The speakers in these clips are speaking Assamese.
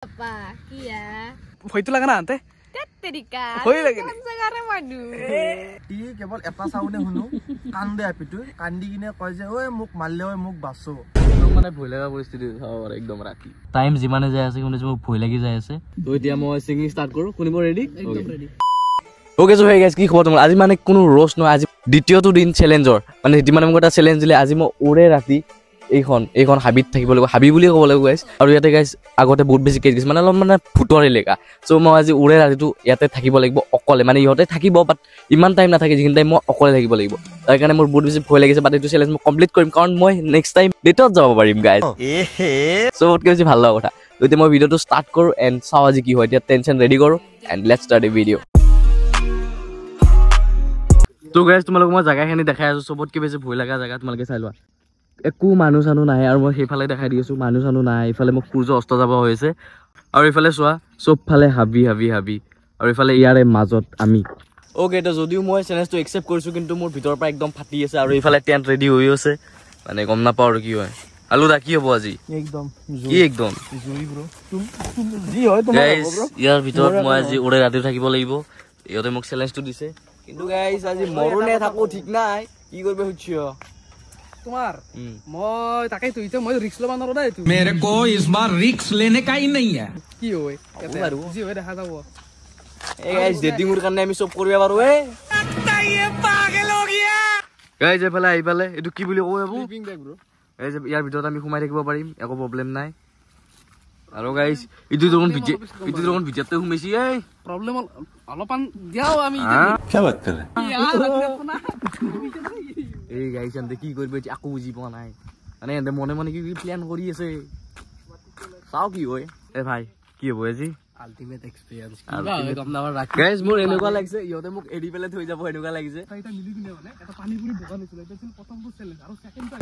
Apa? Kia. ভয়তো লাগা না আনতে Tetrika. ভয় লাগে Sekarang madu. ই কেৱল এটা চাউনে শুনো কান্দে আপিটো কান্দি কিনে কয় যে ঐ মোক মাৰলে ঐ মোক বাচো মানে ভয় লগা পৰিস্থিতি হ'ব একদম ৰাতি টাইম যিমানে যায় আছে কিন্তু মোক ভয় লাগি যায় আছে তো এতিয়া মই সিঙ্গিং ষ্টাৰ্ট কৰো শুনিব ৰেডি একদম ready okay so hey guys কি খবৰ তোমাৰ আজি মানে কোনো ৰোষ্ট নহয় আজি দ্বিতীয়টো দিন চ্যালেঞ্জৰ মানে হিতি মানে মোক এটা চ্যালেঞ্জ দিলে আজি মই ওৰে ৰাতি এইখন হাবিত থাকিব লাগিব হাবি বুলি ক'ব লাগিব গাইস আৰু ইয়াতে গাইস আগতে বহুত বেছি কেছ মানে অলপ মানে ফুটৰ এলেকা সো মই আজি ওৰে ৰাতিটো ইয়াতে থাকিব লাগিব অকলে মানে ইহঁতে থাকিব বাট ইমান টাইম নাথাকে যিখিনি টাইম মই অকলে থাকিব লাগিব তাৰ কাৰণে মোৰ বহুত বেছি ভয় লাগিছে বাট এইটো চ্যালেঞ্জ মই কমপ্লিট কৰিম কাৰণ মই নেক্সট টাইম ডেটত যাব পাৰিম গাইস সো বহুত বেছি ভাল লগা কথা এতিয়া মই ভিডিঅ'টো ষ্টাৰ্ট কৰো এণ্ড চাও আজি কি হয় এতিয়া টেনচন ৰেডি কৰো and let's start the video' তো গাইস তোমালোক মই জায়গাখিনি দেখাই আছো সবতকে বেছি ভয় লগা জায়গা তোমালোকে চাই লোৱা একো মানুহ চানু নাই আৰু মই সেইফালে দেখাই দি আছো মানুহ চানু নাই ইফালে মোক সূৰ্য অস্ত যাব হৈছে আৰু ইফালে চোৱা চবফালে হাবি আৰু ইফালে ইয়াৰে মাজত আমি ওকে তো যদিও মই চ্যালেঞ্জটো একসেপ্ট কৰিছো কিন্তু মোৰ ভিতৰৰ পৰা একদম ফাটি আছে আৰু ইফালে টেন্ট ৰেডি হৈ আছে মানে গম নাপাও আৰু কি হয় আলু দা কি হ'ব আজি একদম কি একদম জুই ব্ৰ যি হয় তোমাৰ গাইস ইয়াৰ ভিতৰত মই আজি ওৰে ৰাতি থাকিব লাগিব ইহঁতে মোক চ্যালেঞ্জটো দিছে কিন্তু গাইস আজি মৰুনে থাকো ঠিক নাই কি কৰিব খুজিছো তোমাৰ মই তাকেই তো মই ৰিস্ক লবা নৰদা এইটো मेरे को इस बार रिक्स लेने का ही नहीं है কি হয় যি হয় দেখা যাব এই গাইস ডেটিংৰ কাৰণে আমি সব কৰিব পাৰো এ ये पागल हो गया গাইস এফালে আইফালে এটো কি বুলি কও এবু স্লিপিং বেগ ব্ৰ এই যে ইয়াৰ ভিতৰত আমি সোমাই থাকিব পাৰিম একো প্ৰবলেম নাই আৰু গাইস ইটো যখন ভিতৰতে সোমাইছি এই প্ৰবলেম অলপমান দিয়াও আমি क्या बात कर रहे এই গাইস আন্তে কি কৰিব এতিয়া আকো বুজি পোৱা নাই মানে এন্তে মনে মনে কি প্ল্যান কৰি আছে চাও কি হয় এ ভাই কি হ'ব আজি আল্টিমেট এক্সপেৰিয়েন্স গাইস মোৰ এনেকুৱা লাগিছে ইহঁতে মোক এৰি পেলাই থৈ যাব এনেকুৱা লাগিছে এটা মিলি কিনে মানে এটা পানী পুৰি দোকান হৈছিল এটা ছিল প্ৰথমটো চ্যালেঞ্জ আৰু সেকেন্ডটো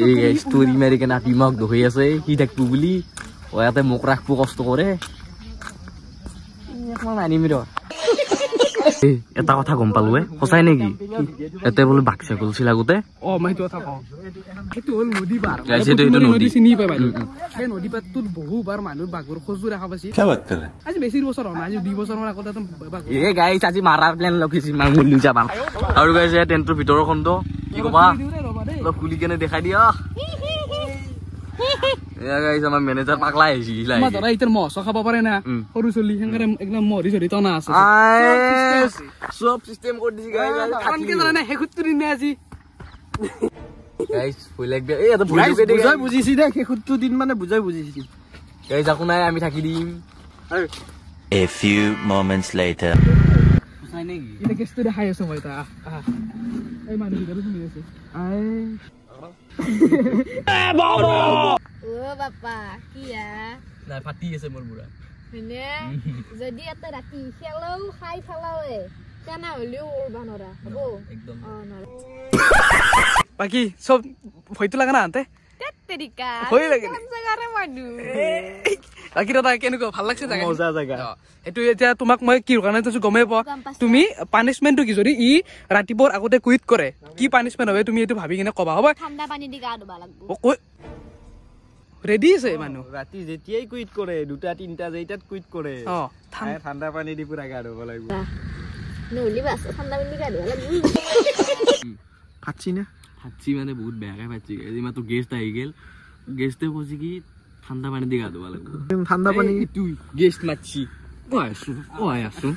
এই গাইস ষ্টৰি মাৰি কেনে দিমাগ ধৰি আছে কি থাকবো বুলি ওয়াতে মোক ৰাখবো কষ্ট কৰে এখন আনিমি ৰ এটা কথা গম পালো সঁচাই নেকি এতে বোলে বাক্সা গলছিল আগতে অ মই তো কথা কওঁ সেইটো হল নদী পাৰ গাইস এইটো নদী চিনি পাই বাইদেউ সেই নদী পাৰটোত বহুবাৰ মানুহ বাঘৰ খজু দেখা পাইছি क्या बात कर रहे আজি বেছি বছৰ হোৱা নাই আজি 2 বছৰ মান আগতে বাঘ এ গাইস আজি মাৰাৰ প্ল্যান লখিছি মাংগুল লৈ যাবা আৰু গাইস এই টেন্টৰ ভিতৰৰ খন্দ কি কবা অলপ খুলি কেনে দেখাই দিয়া এয়া গাইস আমাৰ মেনেজাৰ পাগলা আহিছি মই ধৰা ইতাৰ মহছ খাব পাৰে না সৰু চলি হেংগাৰে একদম মৰি চৰি টনা আছে সব সিস্টেম কৰি দিছি গাইস কানকে ধৰা না হেকুত তুৰি নে আজি গাইস ভয় লাগবে এই এটা ভয় লাগে দে বুজাই বুজিছি দে শেষটো দিন মানে বুজাই বুজিছি গাইস আকো নাই আমি থাকি দিম A few moments later. সঁচাই নেকি ইনে কেছটো দেখাই আছো মই তা এই মানুহ ভিতৰত তুমি আছে Oh, Bapak. Kia. নাই ফাটি আছে মোৰ বুঢ়া Hanya. Jadi atau rati. Hello, hi, hello. Kana holiu urban ora. Oh. একদম Oh, no. বাকি সব ভয়তো লাগা না আনতে Tetrika. ভয় লাগে Sekarang madu. বাকি দাদা কেনেকুৱা ভাল লাগছে জাগা মজা জায়গা এটো এতিয়া তোমাক মই কি কাৰণে কৈছো গমে পোৱা তুমি পানিশমেন্টটো কি যদি ই ৰাতিপুৱাৰ আগতে কুইট কৰে কি পানিশমেন্ট হবে তুমি এটো ভাবি কিনে কবা হ'ব ঠাণ্ডা পানী দি গা ধুবা লাগব। ৰেডি আছে মানুহ ৰাতি যেতিয়াই কুইট কৰে দুটা তিনটা যেইটাত কুইট কৰে অ ঠাণ্ডা পানী দি পুৰা গা ধুব লাগিব Nuli bas ঠাণ্ডা পানী দি গা ধুবা লাগব। ফাটছি না ফাটি মানে বহুত বেয়াকে ফাটি গাইস ইমা তো গেস্ট আহি গেল গেস্টে কৈছে কি ঠাণ্ডা পানী দি গা ধুবা লাগিব ঠাণ্ডা পানী তুই গেস্ট মাছি ও আছো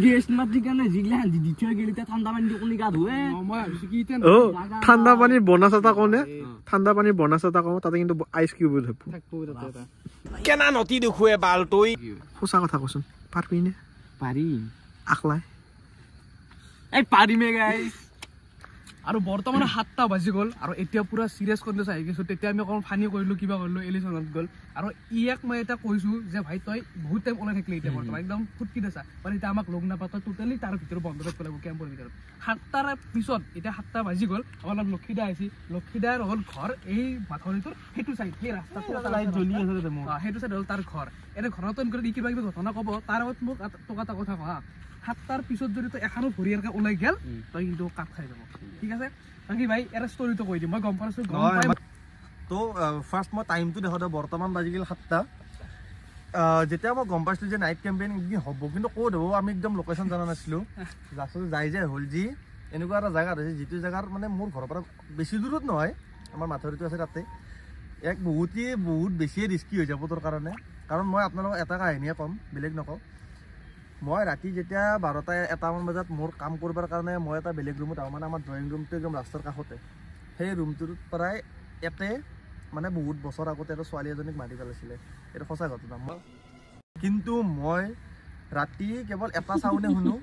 গেস্ট মাটি কাৰণে জিগলা দি থৈ গেলি তা ঠাণ্ডা পানী দি কোনি গা ধুৱে মই ভাবিছো কি ইতেন ও ঠাণ্ডা পানীৰ বনাছ এটা কোনে ঠাণ্ডা পানীৰ বনাছ এটা কওঁ তাতে কিন্তু আইচ কিউব থাকব থাকবো তাতে केना नती दुखुए बाल तोई সঁচা কথা কচোন পাৰবি নে পাৰিম আকলাই এই পাৰিমে গাইস আৰু বৰ্তমান 7টা বাজি গল আৰু এতিয়া পুৰা সিৰিয়াস কন্ডিশন আহি গৈছে তেতিয়া আমি অকন ফানি কৰিলো কিবা কৰিলো এলিছনত গল আৰু ইয়াক মই এটা কৈছো যে ভাই তই বহুত টাইম ওলাই থাকিলে এতিয়া বৰ্তমান একদম ফুটকি দেছা মানে এতিয়া আমাক লগ নাপাতা টোটালি তাৰ ভিতৰত বন্ধ কৰি পেলাব কেম্পৰ ভিতৰত 7টাৰ পিছত এতিয়া 7টা বাজি গল আমাৰ লক্ষীদা আহিছি লক্ষীদাৰ হল ঘৰ এই মাথৰিটোৰ হেতু চাইড সেই ৰাস্তাটো লাইট জ্বলি আছে দেমো হেতু চাইড হল তাৰ ঘৰ এনে ঘৰতন কৰি কিবা কিবা ঘটনা কব তাৰ আগত মোক টকা কথা কহা 7টাৰ পিছত যদি তই এখানো ভৰিয়াৰকে ওলাই গেল তই কিন্তু কাট খাই যাব ঠিক আছে বাকি ভাই এৰা ষ্টৰিটো কৈ দি মই গম পাইছো গম পাই তো ফাৰ্স্ট মই টাইমটো দেখাও বৰ্তমান বাজি গেল 7টা যেতিয়া মই গম পাইছিলোঁ যে নাইট কেম্পেইন এদিন হ'ব, কিন্তু ক'ত হ'ব আমি একদম লোকেশ্যন জনা নাছিলোঁ। লাষ্টত যাই যে হ'ল যি এনেকুৱা এটা জেগাত হৈছে যিটো জেগাৰ মানে মোৰ ঘৰৰ পৰা বেছি দূৰত নহয়, আমাৰ মাথাউৰিটো আছে তাতে। বহুত বেছিয়ে ৰিস্কি হৈ যাব তোৰ কাৰণে, কাৰণ মই আপোনালোকক এটা কাহিনীয়ে ক'ম, বেলেগ নকওঁ। মই ৰাতি যেতিয়া 12-1মান বজাত মোৰ কাম কৰিবৰ কাৰণে মই এটা বেলেগ ৰুমত আহোঁ, মানে আমাৰ ড্ৰয়িং ৰুমটো একদম ৰাস্তাৰ কাষতে। সেই ৰুমটোৰ পৰাই ইয়াতে মানে বহুত বছৰ আগতে এটা ছোৱালী এজনীক মাৰি পেলাইছিলে, এইটো সঁচা ঘটনা। কিন্তু মই ৰাতি কেৱল এটা চাউনে শুনো,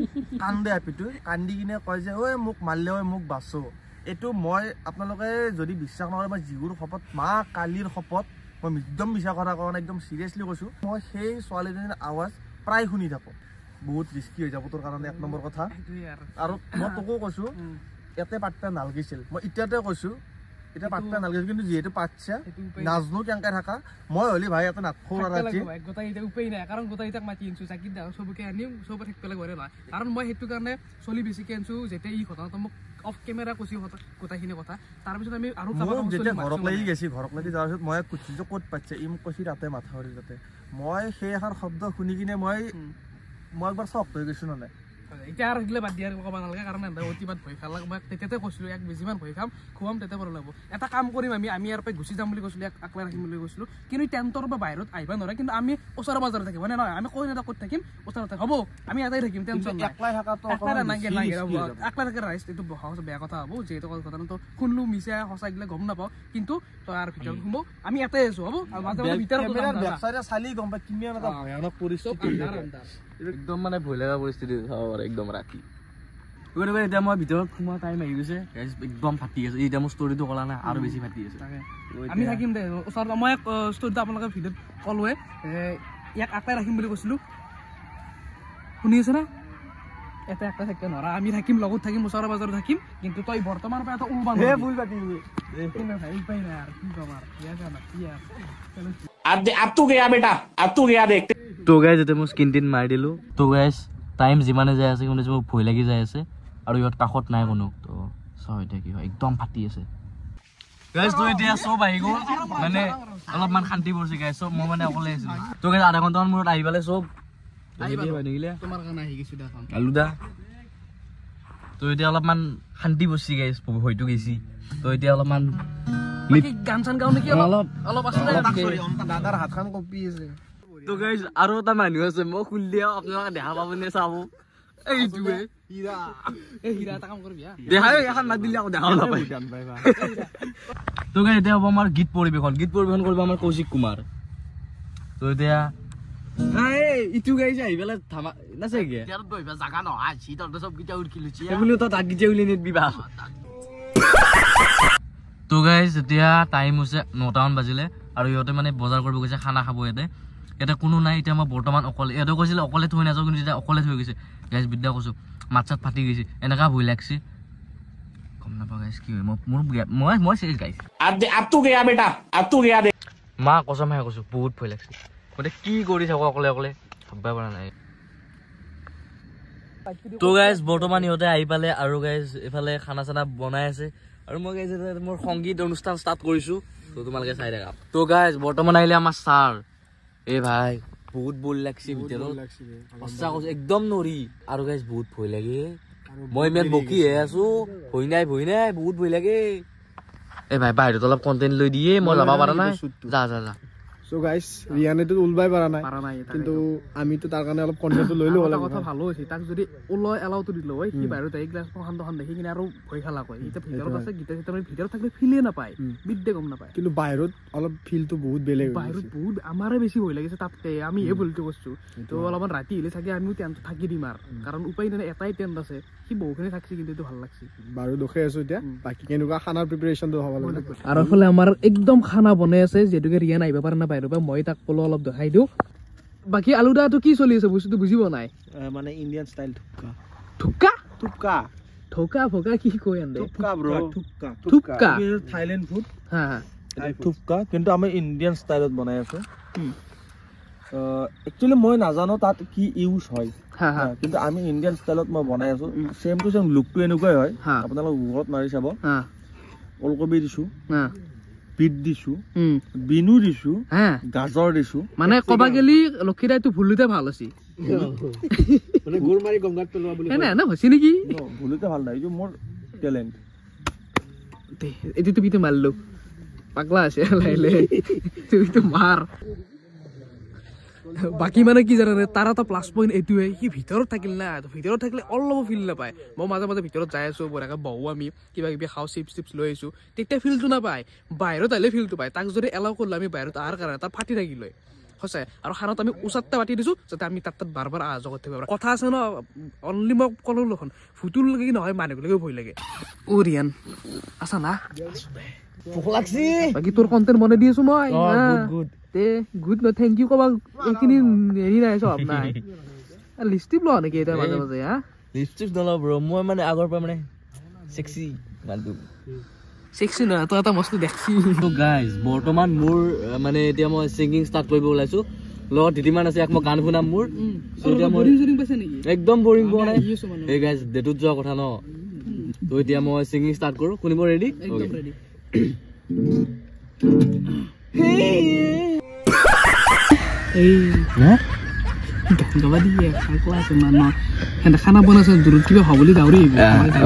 কান্দে আপিটো কান্দি কিনে কয় যে ঐ মোক মাৰিলে ঐ মোক বাচো। এইটো মই আপোনালোকে যদি বিশ্বাস নকৰে, মই জীহুৰ শপত মা কালিৰ শপত মই একদম বিশ্বাস কৰাৰ কাৰণে একদম চিৰিয়াছলি কৈছোঁ, মই সেই ছোৱালীজনীৰ আৱাজ প্ৰায় শুনি থাকোঁ। বহুত ৰিস্কি হৈ যাব তোৰ কাৰণে 1 নম্বৰ কথা। আৰু মই তোকো কৈছোঁ ইয়াতে পাতটা নালগিছিল, মই এতিয়াতে কৈছোঁ এতিয়া পাতটা নালগিছিল, কিন্তু যিহেতু পাতছে নাজনো কেনেকৈ থাকা, মই হ'লে ভাই ইয়াতে নাথকো গোটেই উপায় নাই, কাৰণ গোটেইকেইটাক মাতি আনিছোঁ, চাকিত চবকে আনিম, চবে থাকিব লাগে ঘৰে নহয়। কাৰণ মই সেইটো কাৰণে চলি বেছিকৈ আনিছোঁ, যেতিয়া ই ঘটনাটো মোক অফ কেমেৰা কৈছোঁ গোটেইখিনি কথা। তাৰপিছত আমি আৰু যেতিয়া ঘৰত লাগি গৈছে, ঘৰত লাগি যোৱাৰ পিছত মই কৈছোঁ ক'ত পাতিছে, ই মোক কৈছে তাতে মাথাউৰি তাতে। মই সেই এখন শব্দ শুনি কিনে মই একবাৰ চক হৈ গৈছোঁ মানে। এতিয়া আৰু সেইগিলা বাদ দিয়া ক'ব নালাগে, কাৰণ অতিপাত ভয় খালাক। মই তেতিয়াতে কৈছিলোঁ এক বেছিমান ভয় খুৱাম তেতিয়া পৰা ওলাব। এটা কাম কৰিম আমি ইয়াৰ পৰা গুচি যাম বুলি কৈছিলোঁ, আকলাই ৰাখিম বুলি কৈছিলোঁ, কিন্তু টেণ্টৰ পৰা বাহিৰত আহিব নোৱাৰে, কিন্তু আমি ওচৰে পাজৰে থাকিম মানে নহয়, আমি কৈ নাথাকোঁ ক'ত থাকিম, ওচৰতে হ'ব, আমি ইয়াতে থাকিম, টেনশ্যন নাই। আকলাই থাকে ৰাইজ, এইটো বেয়া কথা হ'ব, যিহেতু ঘটনাটো শুনলোঁ মিছা সঁচা এইগিলা গম নাপাওঁ, কিন্তু তই আৰু ভিতৰত সোমাব, আমি ইয়াতে আছোঁ হ'ব। চালি গম পাই কিমান এটা ভয়ানক পৰিস্থিতি, একদম মানে ভয় লগা পৰিস্থিতি চাব পাৰে একদম ৰাতি। এতিয়া মই ভিতৰত সোমোৱা টাইম আহি গৈছে, একদম ফাটি আছে। এতিয়া মোৰ ষ্টৰিটো ক'লা নাই, আৰু বেছি ফাটি আছে। আমি থাকিম দে ওচৰত। মই ষ্টৰিটো আপোনালোকে ভিডিঅ'ত ক'লোৱে, ইয়াক আকলাই ৰাখিম বুলি কৈছিলোঁ, শুনি আছে না? এটা একটা থাকিব নোৱাৰা, আমি থাকিম, লগত থাকিম, ওচৰে পাজৰে থাকিম, কিন্তু তই বৰ্তমান পৰা এটা উপায় নাই আৰু কি কম আৰু। তো গাইজ এতিয়া মই স্কিন টিন মাৰি দিলোঁ। তো গাইজ টাইম যিমানে যাই আছে কিন্তু মোৰ ভয় লাগি যাই আছে, আৰু ইয়াত কাষত নাই কোনো। তো চাওঁ এতিয়া কি হয়, একদম ফাটি আছে গাইজ। তো এতিয়া চব আহি গ'ল, মানে অলপমান শান্তি পৰিছে গাইজ, চব মই মানে অকলে আছিলোঁ। তো গাইজ আধা ঘণ্টামান মূৰত আহি পালে চব তোমাৰ কাৰণে আহি গৈছোঁ দেখোন আলুদা। তো এতিয়া অলপমান শান্তি পৰিছে গাইজ, হয়তো গেছি। তো এতিয়া অলপমান গান চান গাওঁ নেকি, অলপ আছে দাদাৰ হাতখন কঁপি আছে। তো গাইজ আৰু এটা মানুহ আছে, মই খুলি দিয়া আপোনালোকে দেখা পাবনে চাব। এইটোৱে হীৰা এটা কাম কৰিবি দেখাই এখন মাত দিলে আকৌ দেখাও নাপায়। তো গাইজ এতিয়া হ'ব আমাৰ গীত পৰিৱেশন কৰিব আমাৰ কৌশিক কুমাৰ। তো এতিয়া ইটো গাইজ আহি পেলাই ধামা নাছে জাগা নহয়, চব গীতা উঠি তাক গীতা উলি নিদিবা। তো গাইজ এতিয়া টাইম হৈছে 9টামান বাজিলে, আৰু ইহঁতে মানে বজাৰ কৰিব গৈছে, খানা খাব ইয়াতে কোনো নাই। এতিয়া মই বৰ্তমান অকলে, ইহঁতে কৈছিলে অকলে থৈ নাযাওঁ, কিন্তু এতিয়া অকলে থৈ গৈছে গাইজ। বিদ্যা কৈছোঁ মাত চাত ফাটি গৈছে, এনেকুৱা ভয় লাগছে, গম নাপাওঁ গাইজ কি হয়। মই চেজ গাইজ, মা কচমহে কৈছোঁ বহুত ভয় লাগছে। গতিকে কি কৰি থাকোঁ অকলে ভাবিব পৰা নাই। তো গাইজ বৰ্তমান ইহঁতে আহি পালে, আৰু গাইজ এইফালে খানা চানা বনাই আছে, আৰু মই গাইজ মোৰ সংগীত অনুষ্ঠান ষ্টাৰ্ট কৰিছোঁ, তো তোমালোকে চাই থাকা। তো গাইজ বৰ্তমান আহিলে আমাৰ ছাৰ। এ ভাই বহুত ভয় লাগছে ভিতৰত, সঁচা কৈছোঁ একদম নৰি। আৰু গাইজ বহুত ভয় লাগে, মই ইমান বকিহে আছোঁ, ভয় নাই বহুত ভয় লাগে। এ ভাই বাহিৰত অলপ কণ্টেণ্ট লৈ দিয়ে, মই যাব পৰা নাই। যা সো গাইস ৰিয়ানেটো উলবাই পাৰা নাই, কিন্তু আমিতো তাৰ কাৰণে অলপ কন্টেন্টটো লৈ লওঁ। কথা ভালো হৈছে, তাক যদি ওলাই এলাউটো দিলো হয়, সি বাহিৰত আহি গ্লাছ প্ৰশান্তখন দেখি কিনে আৰু ভয় খালা কয়। এতিয়া ভিতৰত আছে, গীতা চিতা ভিতৰত থাকিলে ফিলে নাপায়, বিদ্যে গম নাপায়। কিন্তু বাহিৰত অলপ ফিলটো বহুত বেলেগ, বাহিৰত বহুত আমাৰে বেছি ভয় লাগিছে তাতকে। আমি এই ভুলটো কৰিছোঁ, তো অলপমান ৰাতি আহিলে চাগে আমিও টেণ্ট থাকি দিম, আৰু কাৰণ উপায় নাই, এটাই টেণ্ট আছে, সি বহুখিনি থাকছে, কিন্তু এইটো ভাল লাগছে। বাৰু দুখে আছো এতিয়া, বাকী কেনেকুৱা খানাৰ প্ৰিপাৰেশ্যনটো হ'ব লাগে। আৰু এইফালে আমাৰ একদম খানা বনাই আছে, যিহেতুকে ৰিয়ান আহিব পাৰে না বাহিৰৰ পৰা, মই তাক ক'লো অলপ দেখাই দিওঁ। বাকী আলুদাটো কি চলি আছে বস্তুটো বুজি পোৱা নাই, মানে ইণ্ডিয়ান ষ্টাইল থুপকা ফকা কি কৈ আন থুপকা থাইলেণ্ড ফুড, থুপকা, কিন্তু আমি ইণ্ডিয়ান ষ্টাইলত বনাই আছো। একচুৱেলি মই নাজানো তাত কি ইউজ হয়, কিন্তু আমি ইণ্ডিয়ান ষ্টাইলত মই বনাই আছো। চেম টু চেম লুকটো এনেকুৱাই হয়, আপোনালোক গুগলত মাৰি চাব। ওলকবি দিছো, বিট দিছো বিনু দিছো গাজৰ দিছো মানে কবা গেলি লক্ষীদাইটো ভুলুতে ভাল আছে মানে গোৰ মাৰি গংগাত পেলোৱা বুলি এনে এনে হৈছে নেকি ভুলুতে ভাল নাই মোৰ টেলেণ্ট এইটো তুমি তো মারলো পাগলা আছে লাইলে তুই তো মার বাকি মানে কি জানে তাৰ এটা প্লাস পইণ্ট এইটোৱে সি ভিতৰত থাকিল না ভিতৰত থাকিলে অলপ ফিল নাপায় মই মাজে মাজে ভিতৰত যাই আছো বঢ়িয়াকৈ বহো আমি কিবা কিবি খাওঁ চিপছ লৈ আহিছো তেতিয়া ফিলটো নাপায় বাহিৰত আহিলে ফিলটো পায় তাক যদি এলাও কৰিলে আমি বাহিৰত অহাৰ কাৰণে তাৰ ফাটি থাকিলে সঁচাই আৰু খানাত আমি ওচৰতে পাতি দিছো যাতে আমি তাত বাৰ বাৰ অহা যোৱা কৰি থাকিব পাৰোঁ কথা আছে ন অনলি মই ক'লো লখন ফুটুল লাগি নহয় মানুহবিলাকে ভয় লাগে অ ৰিয়ান আছা না ভোক লাগছি বাকী তোৰ কণ্টেণ্ট বনাই দি আছো মই গুড তে গুড ন থেংক ইউ কবা এইখিনি হেৰি নাই চব নাই লিপষ্টিক লোৱা নেকি এতিয়া মাজে মাজে হা লিপষ্টিক নলওঁ ব্ৰ মই মানে আগৰ পৰা মানে সেক্সি গানটো সেক্সি না তো এটা মস্ত দেখছি তো গাইজ বৰ্তমান মোৰ মানে এতিয়া মই ছিংগিং ষ্টাৰ্ট কৰিব ওলাইছো লগত দিদিমান আছে মই গান শুনাম মোৰ এতিয়া মই একদম বৰিং পোৱা নাই এই গাইজ ডেটত যোৱা কথা ন তো এতিয়া মই ছিংগিং ষ্টাৰ্ট কৰোঁ শুনিব ৰেডি একদম ৰেডি এই না গবা দিয়ে খাই আছে মানুহ হেঁতে খানা বনাইছে দূৰত কিবা হ'বলৈ গাউৰি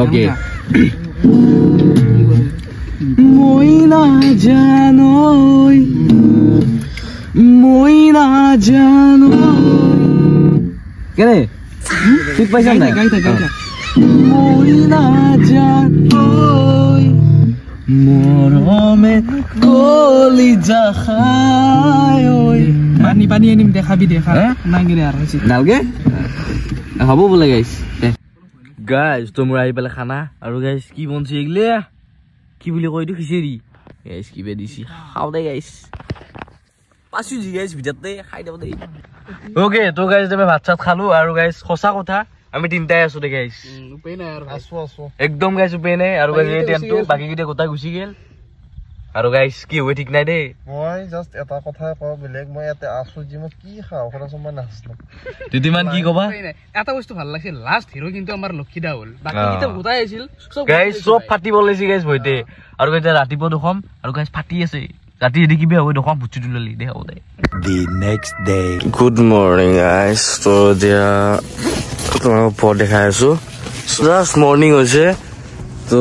অ'কে মই নাজানো কেনে ঠিক পাইছা নাই গাই থাক মই নাজানো মৰমে কলিজা খায় পানী পানী আনিম দেখাবি দেখা নাগিৰে আৰু হৈছে নালগে হ'ব বোলে গাইছ গাইছ তো মোৰ আহি পেলাই খানা আৰু গাইছ কি বনছি এইগিলে কি বুলি কয় এইটো খিচিৰি গাইছ কিবা দিছি খাওঁ দে গাইছ পাছো যি গাইছ ভিতৰতে খাই দিব দেই অ'কে তো গাইছ আমি ভাত চাত খালো আৰু গাইছ সঁচা কথা আমি তিনিটাই আছো দে গাইছ উপায় নাই আৰু আছো একদম গাইছ উপায় নাই আৰু গাইছ এই টেণ্টটো বাকীকেইটা গোটাই গুচি গ'ল আৰু গাইছ কি হয় ঠিক নাই দেই মই জাষ্ট এটা কথাই কওঁ বেলেগ মই ইয়াতে আছো যি মই কি খাওঁ কথাচোন মই নাচলো তিতিমান কি কবা এটা বস্তু ভাল লাগছে লাষ্ট হিৰো কিন্তু আমাৰ লক্ষীদা হ'ল বাকীকেইটা গোটাই আছিল গাইছ চব ফাটিব লৈছে গাইছ ভয়তে আৰু এতিয়া ৰাতিপুৱা দেখম আৰু গাইছ ফাটি আছে ৰাতি যদি কিবা হয় দেখম ভুচি তুলালি দে হ'ব দে The next day. Good morning গাইছ তো এতিয়া তোমালোকক ওপৰত দেখাই আছো জাষ্ট মৰ্ণিং হৈছে তো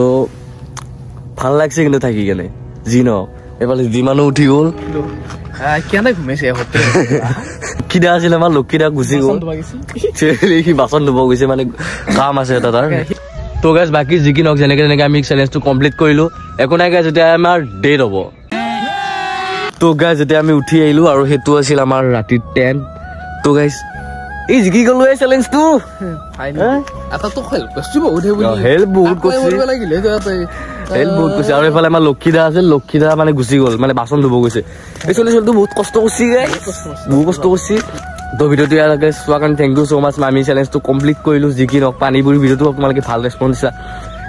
ভাল লাগছে কিন্তু থাকি কেনে যি ন এইফালে যিমানো উঠি গ'ল কেনে ঘুমাইছে লক্ষীদা আছিলে আমাৰ লক্ষীদা গুচি গ'ল সি বাচন ধুব গৈছে মানে কাম আছে এটা তাৰ তো গাইছ বাকী যি কি নহওক যেনেকে তেনেকে আমি চেলেঞ্জটো কমপ্লিট কৰিলো একো নাই গাইছ এতিয়া আমাৰ ডেট হ'ব তো গাইছ যেতিয়া আমি উঠি আহিলো আৰু সেইটো আছিল আমাৰ ৰাতি 10 তো গাইছ এই জিকি গ'লো এই চেলেঞ্জটো হেল্প বহুত কৰিছে আৰু এইফালে আমাৰ লক্ষীদা আছিল লক্ষীদা মানে গুচি গ'ল মানে বাচন ধুব গৈছে এই চলিটো বহুত কষ্ট কৰিছে বহুত কষ্ট কৰিছে তো ভিডিঅ'টো ইয়ালৈকে চোৱাৰ কাৰণে থেংক ইউ ছ' মাছ আমি চেলেঞ্জটো কমপ্লিট কৰিলো যি কি নহওক পানীপুৰি ভিডিঅ'টো তোমালোকে ভাল ৰেছপঞ্চ দিছা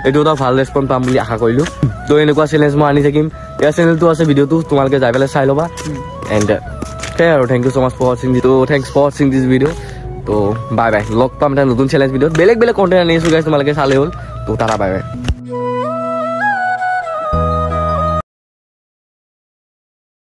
এইটো এটা ভাল ৰেছপঞ্চ পাম বুলি আশা কৰিলো তো এনেকুৱা চেলেঞ্জ মই আনি থাকিম ইয়াৰ চেনেলটো আছে ভিডিঅ'টো তোমালোকে যাই পেলাই চাই ল'বা এণ্ড সেয়াই আৰু thank you so' much for ৱাচিং তো থেংকছ ফৰ ৱাচিং দিছ ভিডিঅ' তো বাই বাই লগ পাম এটা নতুন চেলেঞ্জ ভিডিঅ'ত বেলেগ বেলেগ কণ্টেণ্ট আনি আছো গাইছ তোমালোকে চালে হ'ল তো টাটা বাই বাই